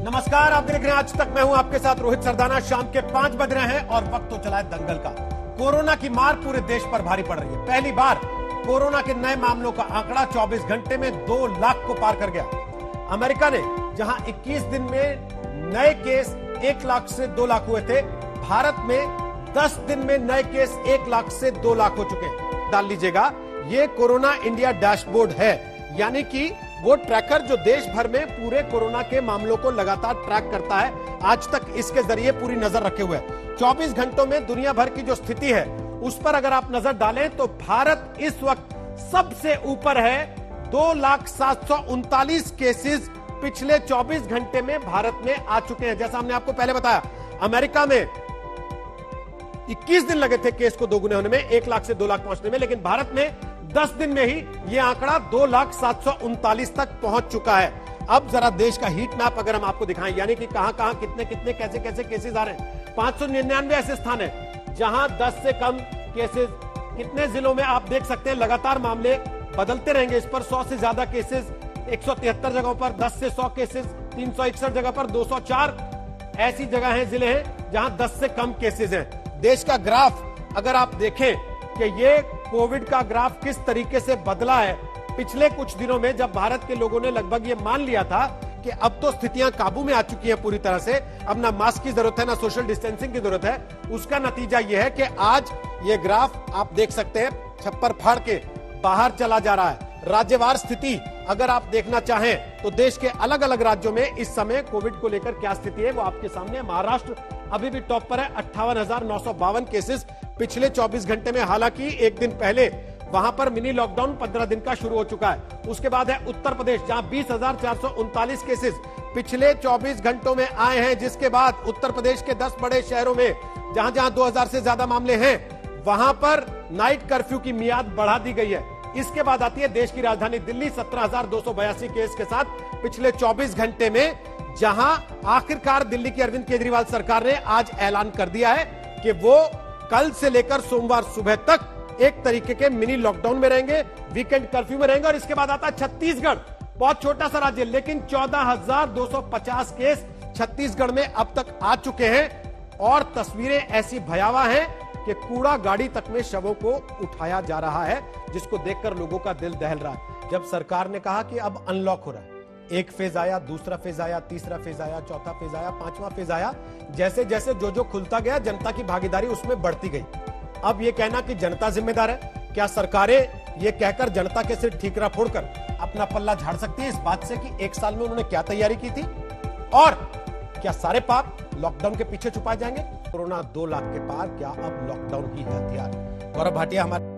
नमस्कार, आप देख रहे हैं आज तक। मैं हूं आपके साथ रोहित सरदाना। शाम के 5 बज रहे हैं और वक्त तो चला है दंगल का। कोरोना की मार पूरे देश पर भारी पड़ रही है। पहली बार कोरोना के नए मामलों का आंकड़ा 24 घंटे में 2 लाख को पार कर गया। अमेरिका ने जहां 21 दिन में नए केस 1 लाख से 2 लाख हुए थे, भारत में 10 दिन में नए केस 1 लाख से 2 लाख हो चुके हैं। डाल लीजिएगा, ये कोरोना इंडिया डैशबोर्ड है, यानी कि वो ट्रैकर जो देश भर में पूरे कोरोना के मामलों को लगातार ट्रैक करता है। आज तक इसके जरिए पूरी नजर रखे हुए है। 24 घंटों में दुनिया भर की जो स्थिति है उस पर अगर आप नजर डालें तो भारत इस वक्त सबसे ऊपर है। 2,739 केसेस पिछले 24 घंटे में भारत में आ चुके हैं। जैसा हमने आपको पहले बताया, अमेरिका में 21 दिन लगे थे केस को दोगुने होने में, 1 लाख से 2 लाख पहुंचने में, लेकिन भारत में 10 दिन में ही यह आंकड़ा 2,739 तक पहुंच चुका है। अब जरा देश का हीट मैप अगर हम आपको दिखाएं, यानी कि कहां कहां कितने कितने कैसे कैसे केसेस आ रहे हैं। 599 ऐसे स्थान है जहां 10 से कम केसेस। कितने जिलों में आप देख सकते हैं लगातार मामले बदलते रहेंगे। इस पर 100 से ज्यादा केसेस, 173 जगहों पर 10 से 100 केसेस, 361 जगह पर 204 ऐसी जगह है, जिले हैं जहां 10 से कम केसेस हैं। देश का ग्राफ अगर आप देखें कि ये कोविड का ग्राफ किस तरीके से बदला है पिछले कुछ दिनों में, जब भारत के लोगों ने लगभग ये मान लिया था कि अब तो स्थितियां काबू में आ चुकी हैं पूरी तरह से, अब ना मास्क की जरूरत है ना सोशल डिस्टेंसिंग की जरूरत है। उसका नतीजा यह है कि आज ये ग्राफ आप देख सकते हैं छप्पर फाड़ के बाहर चला जा रहा है। राज्यवार स्थिति अगर आप देखना चाहें तो देश के अलग अलग राज्यों में इस समय कोविड को लेकर क्या स्थिति है वो आपके सामने है। महाराष्ट्र अभी भी टॉप पर है, 58,952 केसेस पिछले 24 घंटे में। हालांकि एक दिन पहले वहां पर मिनी लॉकडाउन 15 दिन का शुरू हो चुका है। उसके बाद है उत्तर प्रदेश, जहां 20,439 केसेस पिछले 24 घंटों में आए हैं, जिसके बाद उत्तर प्रदेश के 10 बड़े शहरों में जहां जहां 2000 से ज्यादा मामले हैं वहां पर नाइट कर्फ्यू की मियाद बढ़ा दी गई है। इसके बाद आती है देश की राजधानी दिल्ली, 17,282 केस के साथ पिछले 24 घंटे में, जहां आखिरकार दिल्ली की अरविंद केजरीवाल सरकार ने आज ऐलान कर दिया है कि वो कल से लेकर सोमवार सुबह तक एक तरीके के मिनी लॉकडाउन में रहेंगे, वीकेंड कर्फ्यू में रहेंगे। और इसके बाद आता है छत्तीसगढ़, बहुत छोटा सा राज्य, लेकिन 14,250 केस छत्तीसगढ़ में अब तक आ चुके हैं। और तस्वीरें ऐसी भयावह हैं कि कूड़ा गाड़ी तक में शवों को उठाया जा रहा है, जिसको देखकर लोगों का दिल दहल रहा है। जब सरकार ने कहा कि अब अनलॉक हो रहा है, एक फेज आया, दूसरा फेज आया, तीसरा फेज आया, चौथा फेज आया, 5वां फेज आया, जैसे जैसे जो खुलता गया जनता की भागीदारी उसमें बढ़ती गई। अब ये कहना कि जनता जिम्मेदार है, क्या सरकारें ये कहकर जनता के सिर ठीकरा फोड़कर अपना पल्ला झाड़ सकती है इस बात से कि 1 साल में उन्होंने क्या तैयारी की थी, और क्या सारे पाप लॉकडाउन के पीछे छुपाए जाएंगे? कोरोना 2 लाख के पार, क्या अब लॉकडाउन ही है हथियार? गौरव भाटिया हमारे